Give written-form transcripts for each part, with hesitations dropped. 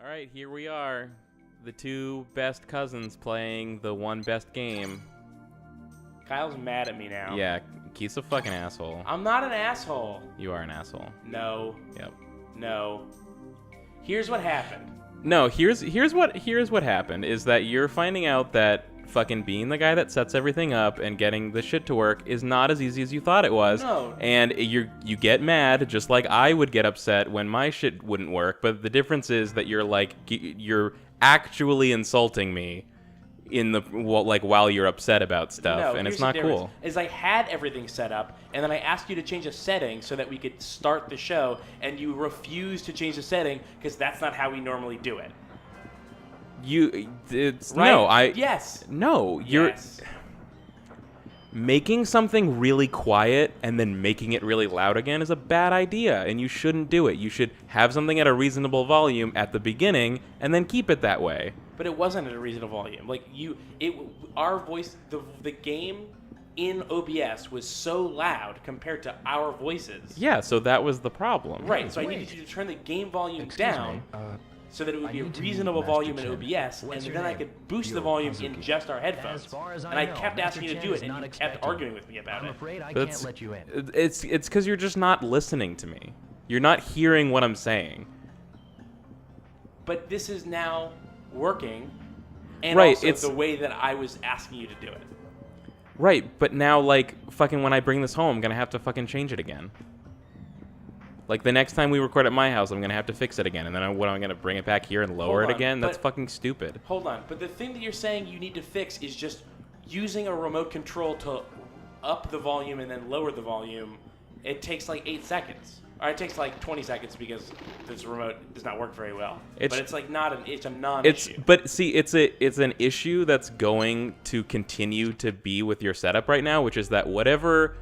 All right, here we are. The two best cousins playing the one best game. Kyle's mad at me now. Yeah, Keith's a fucking asshole. I'm not an asshole. You are an asshole. No. Yep. No. Here's what happened. No, here's what happened is that you're finding out that fucking being the guy that sets everything up and getting the shit to work is not as easy as you thought it was. No. And you get mad just like I would get upset when my shit wouldn't work, but the difference is that you're actually insulting me in the while you're upset about stuff, and it's not cool. Is I had everything set up, and then I asked you to change a setting so that we could start the show, and you refused to change the setting because that's not how we normally do it. Right? Yes. No, you're making something really quiet and then making it really loud again is a bad idea, and you shouldn't do it. You should have something at a reasonable volume at the beginning and then keep it that way. But it wasn't at a reasonable volume. Our voice, the game in OBS was so loud compared to our voices. Yeah, so that was the problem. Right. So I needed you to turn the game volume down. So that it would be a reasonable volume in OBS, and then I could boost the volume in just our headphones. And I kept asking you to do it, and you kept arguing with me about it. I'm afraid I can't let you in. It's because you're just not listening to me. You're not hearing what I'm saying. But this is now working, and right, also it's the way that I was asking you to do it. Right, but now, fucking when I bring this home, I'm gonna have to fucking change it again. Like, the next time we record at my house, I'm going to have to fix it again. And then I'm going to bring it back here and lower it again? That's fucking stupid. Hold on. But the thing that you're saying you need to fix is just using a remote control to up the volume and then lower the volume. It takes like 8 seconds. Or it takes like 20 seconds because this remote does not work very well. But it's like it's a non-issue. But see, it's an issue that's going to continue to be with your setup right now, which is that whatever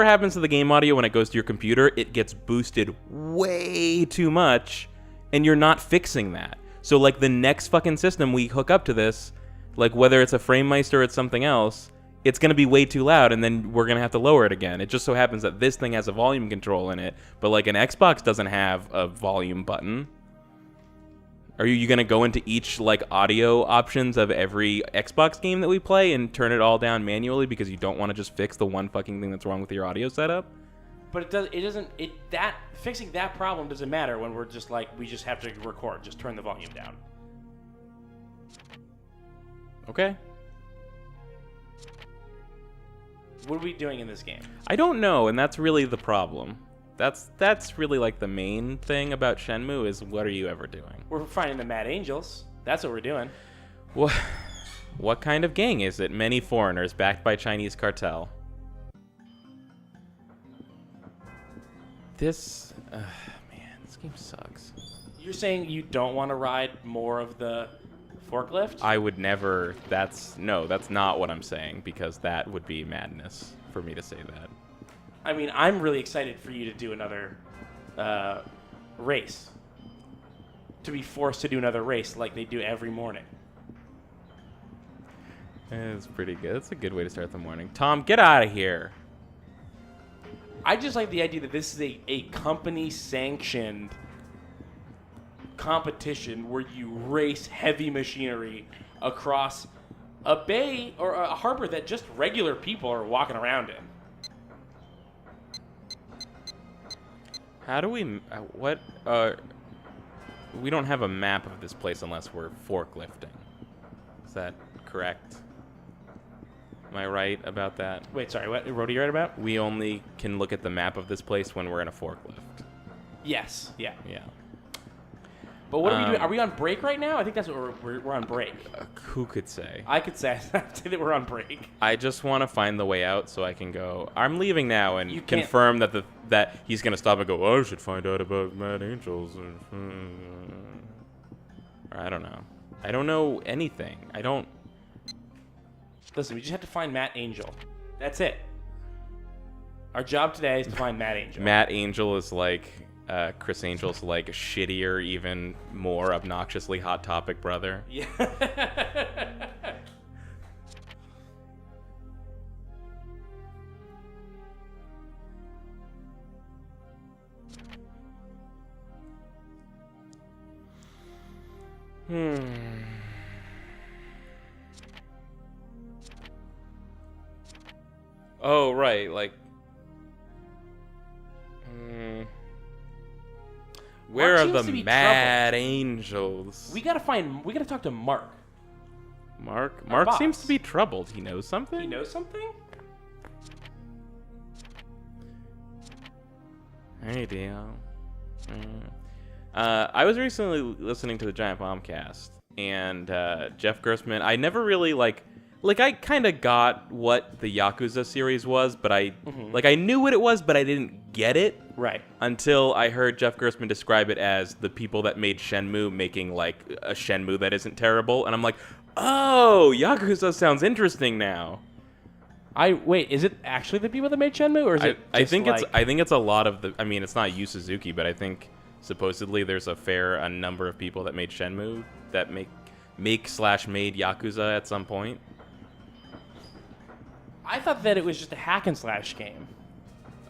happens to the game audio when it goes to your computer, it gets boosted way too much, and you're not fixing that. So, the next fucking system we hook up to this, whether it's a FrameMeister or it's something else, it's going to be way too loud, and then we're going to have to lower it again. It just so happens that this thing has a volume control in it, but, an Xbox doesn't have a volume button. Are you going to go into each, audio options of every Xbox game that we play and turn it all down manually because you don't want to just fix the one fucking thing that's wrong with your audio setup? But fixing that problem doesn't matter when we're just we just have to record. Just turn the volume down. Okay. What are we doing in this game? I don't know, and that's really the problem. That's really the main thing about Shenmue is what are you ever doing? We're finding the Mad Angels. That's what we're doing. What kind of gang is it? Many foreigners backed by Chinese cartel. This game sucks. You're saying you don't want to ride more of the forklift? I would never. That's not what I'm saying, because that would be madness for me to say that. I mean, I'm really excited for you to do another race. To be forced to do another race like they do every morning. It's pretty good. It's a good way to start the morning. Tom, get out of here. I just like the idea that this is a company-sanctioned competition where you race heavy machinery across a bay or a harbor that just regular people are walking around in. How do we... we don't have a map of this place unless we're forklifting. Is that correct? Am I right about that? Wait, sorry, what road are you right about? We only can look at the map of this place when we're in a forklift. Yes, yeah. Yeah. But what are we doing? Are we on break right now? I think that's what we're on break. Who could say? I could say that we're on break. I just want to find the way out so I can go. I'm leaving now and confirm that he's gonna stop and go. Oh, I should find out about Mad Angels. I don't know. I don't know anything. I don't. Listen, we just have to find Matt Angel. That's it. Our job today is to find Matt Angel. Matt Angel is Chris Angel's shittier, even more obnoxiously Hot Topic brother. Yeah. Oh, right, like... Where are seems the to be mad angels? We gotta talk to Mark. Mark boss. seems to be troubled. He knows something? He knows something? Hey, deal. I was recently listening to the Giant Bombcast, and Jeff Gerstmann, I never really, like I kind of got what the Yakuza series was, but I knew what it was, but I didn't get it. Right. Until I heard Jeff Gerstmann describe it as the people that made Shenmue making, like, a Shenmue that isn't terrible, and I'm like, oh, Yakuza sounds interesting now. Wait, is it actually the people that made Shenmue, or is it I think it's a lot of the... I mean, it's not Yu Suzuki, but I think supposedly there's a number of people that made Shenmue that make made Yakuza at some point. I thought that it was just a hack and slash game.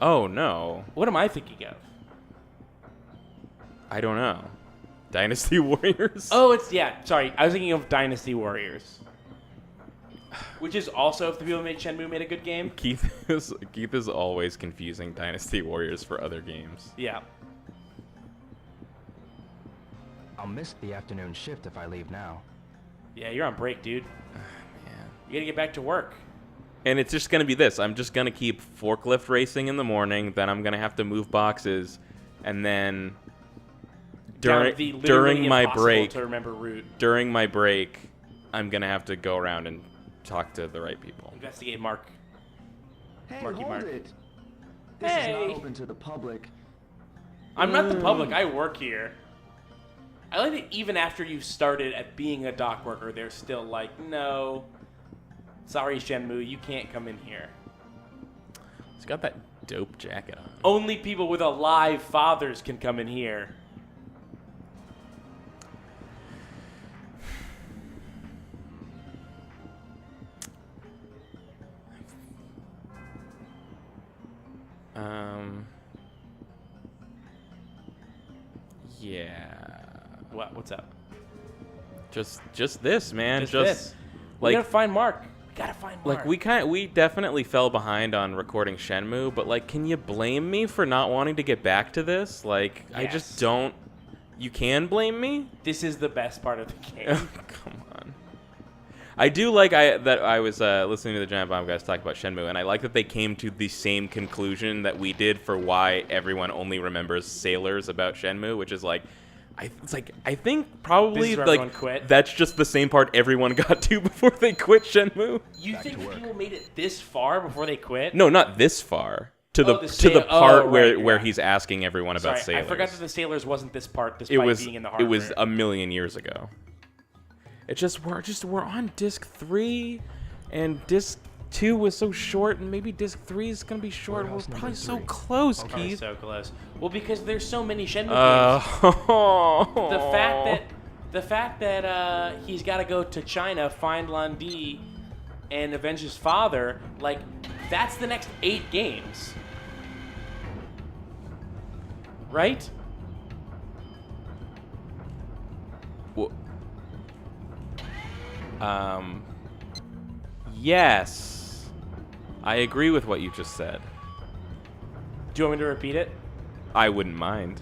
Oh, no. What am I thinking of? I don't know. Dynasty Warriors? Oh, sorry. I was thinking of Dynasty Warriors. Which is also, if the people who made Shenmue made a good game. Keith is always confusing Dynasty Warriors for other games. Yeah. I'll miss the afternoon shift if I leave now. Yeah, you're on break, dude. Man. You gotta get back to work. And it's just going to be this. I'm just going to keep forklift racing in the morning. Then I'm going to have to move boxes. And then during my break, to remember route. During my break, I'm going to have to go around and talk to the right people. Investigate Mark. Hey, Marky hold Mark. it. This is not open to the public. I'm not the public. I work here. I like that even after you started at being a dock worker, they're still like, no. Sorry, Shenmue, you can't come in here. He's got that dope jacket on. Only people with alive fathers can come in here. Yeah. What's up? Just this, man. Just this. We gotta find Mark. Like we definitely fell behind on recording Shenmue, but like, can you blame me for not wanting to get back to this? Like, yes. I just don't. You can blame me. This is the best part of the game. Come on. I do like that I was listening to the Giant Bomb guys talk about Shenmue, and I like that they came to the same conclusion that we did for why everyone only remembers Sailors about Shenmue, which is like, I think probably like quit. That's just the same part everyone got to before they quit Shenmue. You think people made it this far before they quit? No, not this far. To the part where he's asking everyone about Sailors. I forgot that the Sailors wasn't this part despite being in the hardware. It was a million years ago. It's just we're on disc 3, and disc 2 was so short, and maybe disc 3 is gonna be short. We're probably so close, Keith. So close. Well, because there's so many Shenmue games. The fact that he's got to go to China, find Lan Di, and avenge his father, like, that's the next 8 games. Right? Well, yes. I agree with what you just said. Do you want me to repeat it? I wouldn't mind.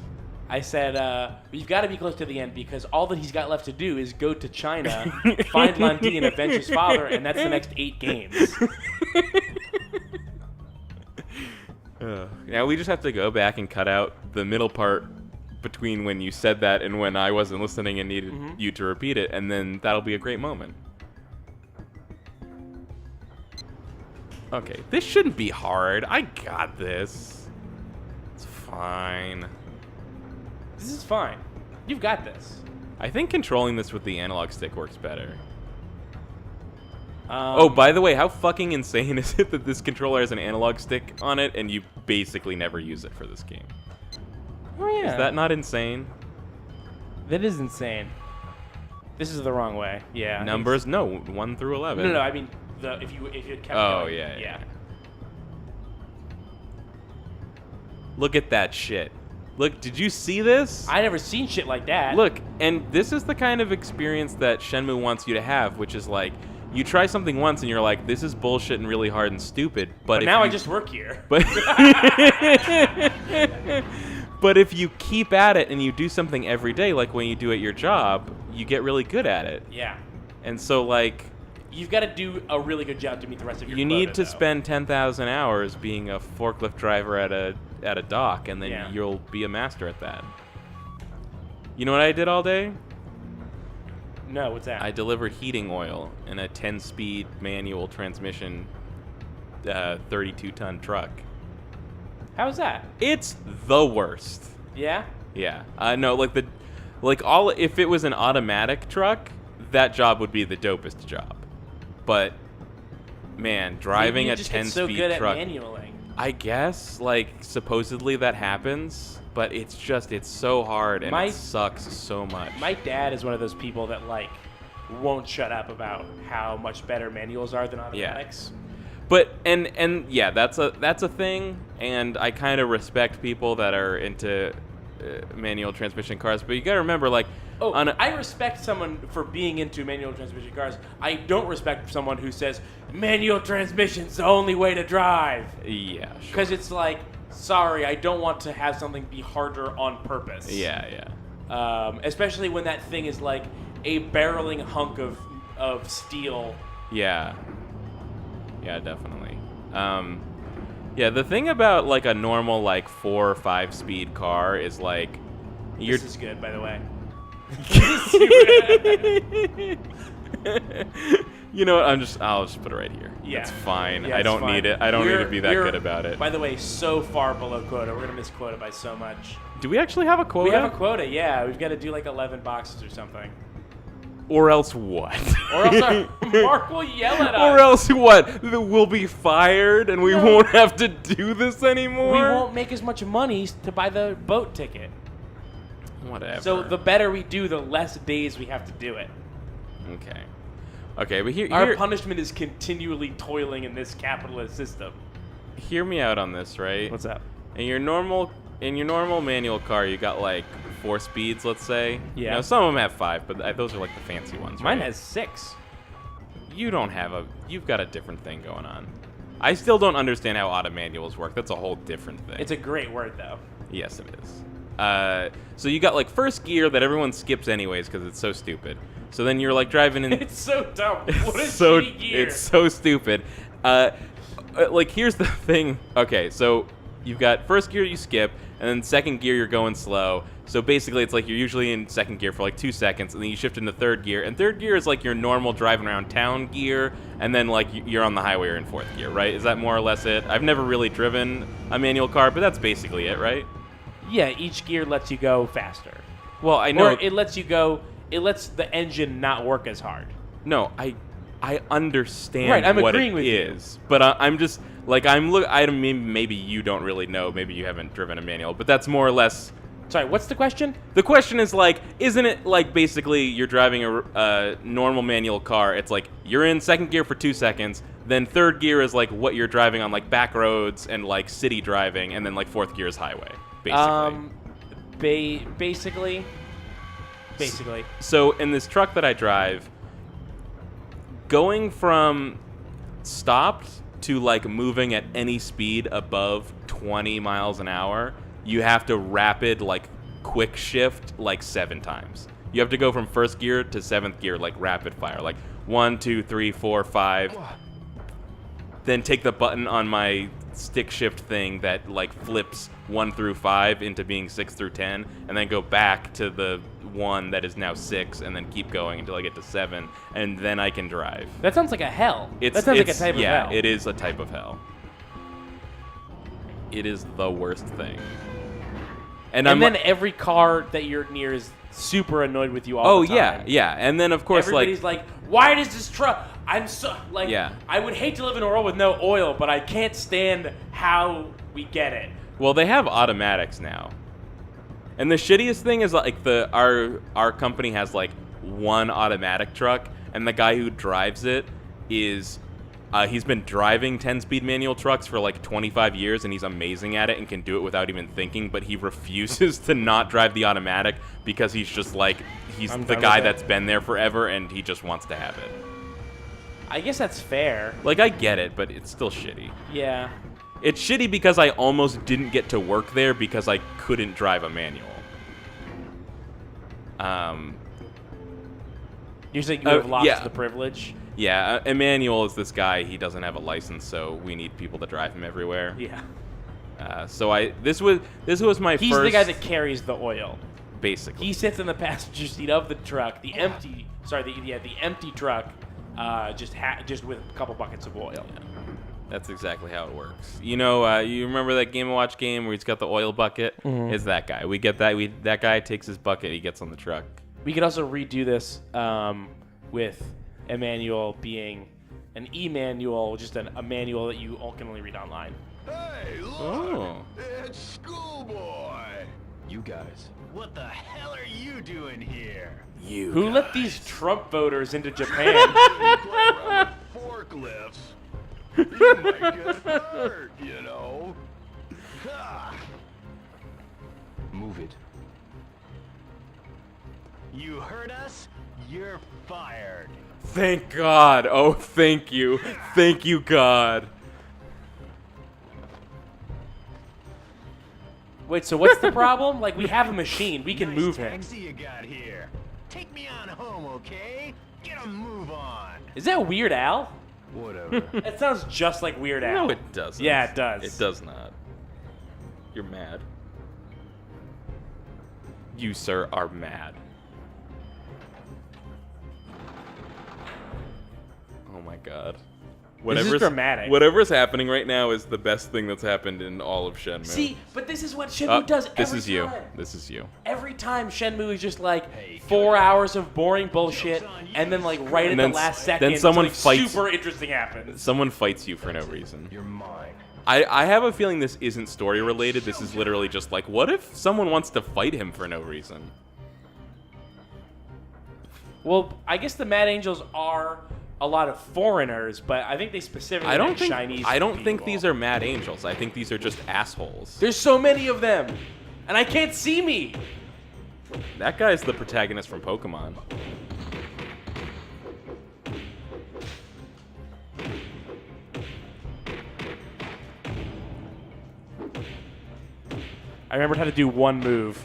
I said, we've got to be close to the end because all that he's got left to do is go to China, find Lan Di, and avenge his father, and that's the next 8 games. Now we just have to go back and cut out the middle part between when you said that and when I wasn't listening and needed you to repeat it, and then that'll be a great moment. Okay, this shouldn't be hard. I got this. It's fine. This is fine. You've got this. I think controlling this with the analog stick works better. Oh, by the way, how fucking insane is it that this controller has an analog stick on it and you basically never use it for this game? Oh, yeah. Is that not insane? That is insane. This is the wrong way. Yeah. Numbers? No, 1 through 11. No, I mean, if you had kept going. Oh, yeah. Look at that shit. Look, did you see this? I never seen shit like that. Look, and this is the kind of experience that Shenmue wants you to have, which is like, you try something once and you're like, this is bullshit and really hard and stupid. But now I just work here. But but if you keep at it and you do something every day, like when you do at your job, you get really good at it. Yeah. And so like, You've got to do a really good job to meet the rest of your you quota, need to though. spend 10,000 hours being a forklift driver at a dock, and then Yeah. you'll be a master at that. You know what I did all day? No, what's that? I delivered heating oil in a 10-speed manual transmission 32-ton truck. How's that? It's the worst. Yeah? Yeah. No, if it was an automatic truck, that job would be the dopest job. But man, driving Maybe you a just get 10-speed so good truck, at manualing. I guess, like, supposedly that happens, but it's so hard and it sucks so much. My dad is one of those people that, like, won't shut up about how much better manuals are than automatics. But and yeah, that's a thing, and I kind of respect people that are into manual transmission cars, but you gotta remember, like, I respect someone for being into manual transmission cars. I don't respect someone who says manual transmission's the only way to drive. Yeah, sure. Because it's like, sorry, I don't want to have something be harder on purpose. Yeah. Especially when that thing is like a barreling hunk of steel. Yeah, definitely. Yeah, the thing about like a normal like 4 or 5 speed car is like This is good, by the way. You know what? I'll just put it right here. Yeah. It's fine. Yeah, I it's don't fine. need it. I don't need to be that good about it. By the way, so far below quota. We're gonna miss quota by so much. Do we actually have a quota? We have a quota, yeah. We've got to do like 11 boxes or something. Or else what? Or else Mark will yell at us. Or else what? We'll be fired and we won't have to do this anymore? We won't make as much money to buy the boat ticket. Whatever. So the better we do, the less days we have to do it. Okay, but Our punishment is continually toiling in this capitalist system. hear me out on this, right? What's up? In your normal manual car, you got like 4 speeds, let's say. Yeah. You know, some of them have 5, but those are like the fancy ones. Mine right? has 6. You've got a different thing going on. I still don't understand how auto manuals work. That's a whole different thing. It's a great word, though. Yes, it is. So you got like first gear that everyone skips anyways because it's so stupid. So then you're like driving in. It's so dumb. What is so shitty gear? it's so stupid. Like here's the thing. Okay, so you've got first gear you skip, and then second gear you're going slow. So basically, it's like you're usually in second gear for like 2 seconds, and then you shift into third gear. And third gear is like your normal driving around town gear, and then like you're on the highway or in fourth gear, right? Is that more or less it? I've never really driven a manual car, but that's basically it, right? Yeah, each gear lets you go faster. Well, I know. Or it lets you go. It lets the engine not work as hard. No, I understand Right, I'm what agreeing it with you. is, but I'm just like I mean, maybe you don't really know, maybe you haven't driven a manual, but that's more or less. Sorry, what's the question? The question is like, isn't it like basically you're driving a normal manual car? It's like you're in second gear for 2 seconds, then third gear is like what you're driving on like back roads and like city driving, and then like fourth gear is highway, basically. Basically. So in this truck that I drive, going from stopped to like moving at any speed above 20 miles an hour, you have to rapid like quick shift like 7 times. You have to go from first gear to 7th gear like rapid fire, like 1, 2, 3, 4, 5. Then take the button on my stick shift thing that like flips 1 through 5 into being 6 through 10, and then go back to the 1 that is now 6, and then keep going until I get to 7, and then I can drive. That sounds like a hell. That sounds like a type of hell. Yeah, it is a type of hell. It is the worst thing. And then every car that you're near is super annoyed with you all the time. yeah. And then of course everybody's like, why does this truck? I'm so like, Yeah. I would hate to live in a world with no oil, but I can't stand how we get it. Well, they have automatics now. And the shittiest thing is like our company has like 1 automatic truck, and the guy who drives it is He's been driving 10-speed manual trucks for like 25 years, and he's amazing at it and can do it without even thinking, but he refuses to not drive the automatic because he's just like, he's the guy that's been there forever, and he just wants to have it. I guess that's fair. Like, I get it, but it's still shitty. Yeah. It's shitty because I almost didn't get to work there because I couldn't drive a manual. You're saying you have lost the privilege? Yeah, Emmanuel is this guy. He doesn't have a license, so we need people to drive him everywhere. Yeah. This was my first. He's the guy that carries the oil. Basically. He sits in the passenger seat of the truck, the empty truck, just with a couple buckets of oil. Yeah. That's exactly how it works. You know, you remember that Game & Watch game where he's got the oil bucket? Mm-hmm. It's that guy. We get that. That guy takes his bucket. He gets on the truck. We could also redo this with Emmanuel being an e-manual, just a manual that you can only read online. Hey, look! Oh. It's Schoolboy! You guys. What the hell are you doing here? Who let these Trump voters into Japan? You play around with forklifts. You might get hurt, you know. Ha! Move it. You heard us? You're fired. Thank God. Oh, thank you. Thank you, God. Wait, so what's the problem? Like, we have a machine. We can Nice move him. taxi you got here. Take me on home, okay? Get a move on. Is that Weird Al? Whatever. That sounds just like Weird Al. No, it doesn't. Yeah, it does. It does not. You're mad. You, sir, are mad. Oh my God. This is dramatic. Whatever's happening right now is the best thing that's happened in all of Shenmue. See, but this is what Shenmue does every This is time. you. This is you. Every time Shenmue is just like 4 hours of boring bullshit, and then like right And at then the last second, someone something fights- super interesting happens. Someone fights you for no reason. You're mine. I have a feeling this isn't story related. This is literally just like, what if someone wants to fight him for no reason? Well, I guess the Mad Angels are a lot of foreigners, but I think they specifically I don't meant think Chinese I don't think people. these are mad angels. I think these are just assholes. There's so many of them, and I can't see me. That guy's the protagonist from Pokemon. I remembered how to do one move.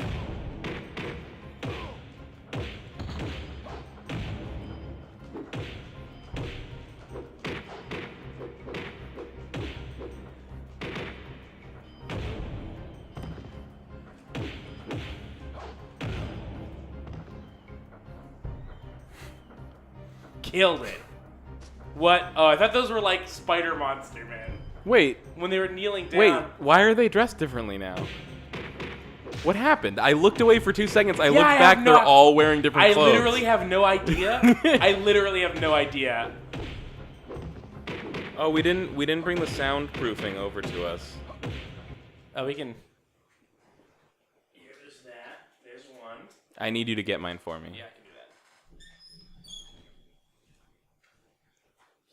Killed it. What? Oh, I thought those were like Spider Monster, man. Wait, When they were kneeling down. wait. Why are they dressed differently now? What happened? I looked away for 2 seconds. I looked I back. have They're not- all wearing different I clothes. literally have no idea. I literally have no idea. Oh, we didn't bring the soundproofing over to us. Oh, we can. Here's that. There's one. I need you to get mine for me. Yeah, I can do that.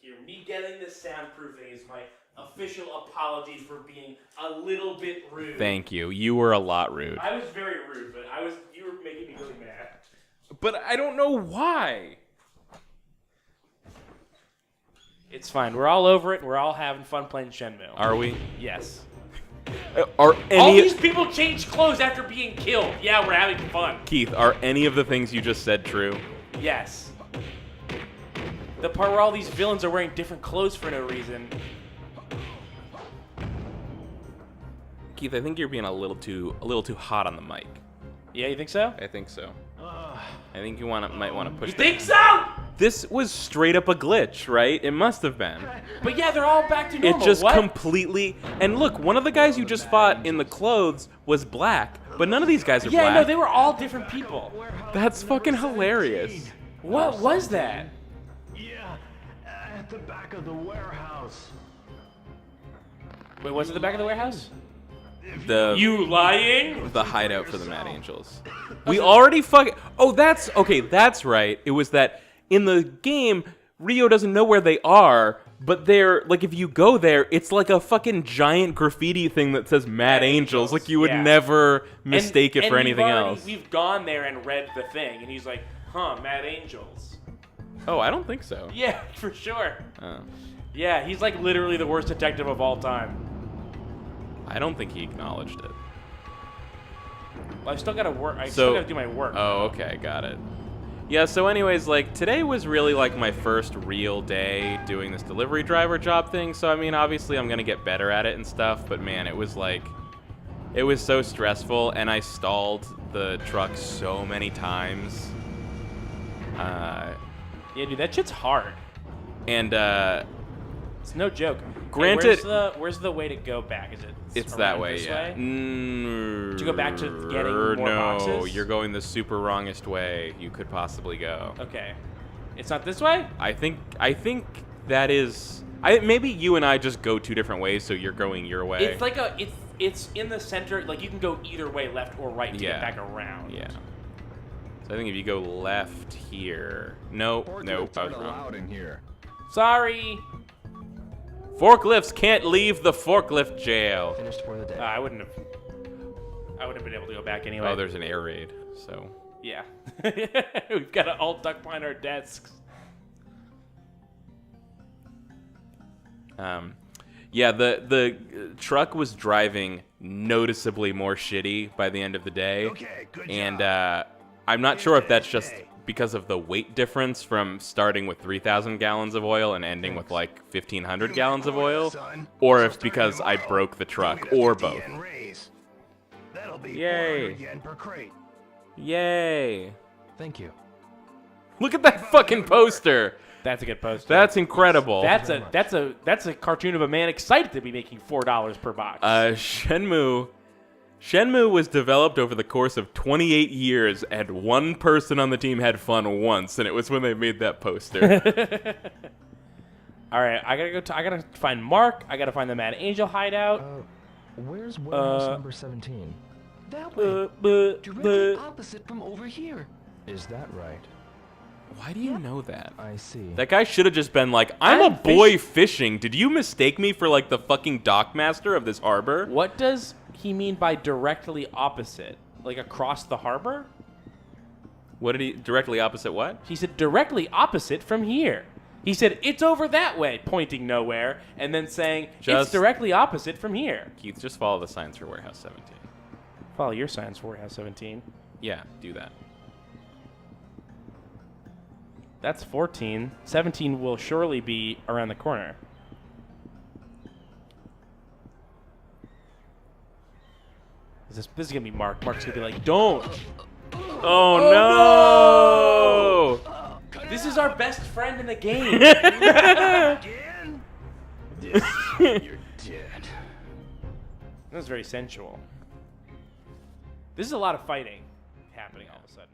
Here, me getting this soundproofing is my official apology for being a little bit rude. Thank you. You were a lot rude. I was very rude, but you were making me really mad. But I don't know why. It's fine. We're all over it. We're all having fun playing Shenmue. Are we? Yes. Are All any these people change clothes after being killed. Yeah, we're having fun. Keith? Are any of the things you just said true? Yes. The part where all these villains are wearing different clothes for no reason. Keith, I think you're being a little too hot on the mic. Yeah, you think so? I think so. I think you might want to push. You think so? This was straight up a glitch, right? It must have been. But yeah, they're all back to normal. It just what? completely. And look, one of the guys you just fought in the clothes was black, but none of these guys are Yeah, black. no, they were all different people. That's fucking hilarious. What was that? Yeah, at the back of the warehouse. Wait, what's at the back of the warehouse? The You lying? the hideout for the Mad Angels. We already fucking. Oh, that's okay. That's right. It was that in the game, Rio doesn't know where they are, But they're like, if you go there, it's like a fucking giant graffiti thing that says Mad Angels. Like, you would Yeah. never mistake it And for anything else. We've gone there and read the thing, and he's like, Mad Angels. Oh, I don't think so. Yeah, for sure. Oh. Yeah, he's like literally the worst detective of all time. I don't think he acknowledged it. Well, I still gotta work. I still gotta do my work. Oh, okay, got it. Yeah, so anyways, like, today was really, like, my first real day doing this delivery driver job thing, so, I mean, obviously I'm gonna get better at it and stuff, but, man, it was, like, it was so stressful, and I stalled the truck so many times. Yeah, dude, that shit's hard. And, It's no joke. Granted- Hey, where's the way to go back? Is it? it's around that way, this yeah. way? To go back to getting more no, boxes? you're going the super wrongest way you could possibly go. Okay. It's not this way? I think that is... maybe you and I just go two different ways, so you're going your way. It's like it's in the center. Like, you can go either way, left or right, to get back around. Yeah. So I think if you go left here... No, I was aren't wrong. allowed in here. Sorry. Forklifts can't leave the forklift jail. Finished for the day. I wouldn't have been able to go back anyway. Oh, there's an air raid, so... Yeah. We've got to all duck behind our desks. Yeah, the truck was driving noticeably more shitty by the end of the day. Okay, good And job. I'm not sure if that's just Day. because of the weight difference from starting with 3,000 gallons of oil and ending with like 1,500 gallons of oil, or if because I broke the truck, or both. That'll be Yay. 400 yen per crate. Yay! Thank you. Look at that fucking poster! That's a good poster. That's incredible. That's a cartoon of a man excited to be making $4 per box. Shenmue was developed over the course of 28 years, and one person on the team had fun once, and it was when they made that poster. All right, I gotta find Mark. I gotta find the Mad Angel hideout. Where's warehouse number 17? That way. Directly opposite from over here. Is that right? Why do you know that? I see. That guy should have just been like, I'm a boy fishing. Did you mistake me for like the fucking dockmaster of this harbor? What does he mean by directly opposite? Like across the harbor? What did he, directly opposite what? He said directly opposite from here. He said, it's over that way, pointing nowhere, and then saying, it's Just- directly opposite from here. Keith, just follow the signs for Warehouse 17. Follow your signs for Warehouse 17. Yeah, do that. That's 14. 17 will surely be around the corner. This is going to be Mark. Mark's going to be like, don't. Oh, no! This is our best friend in the game. Again? You're dead. That was very sensual. This is a lot of fighting happening all of a sudden.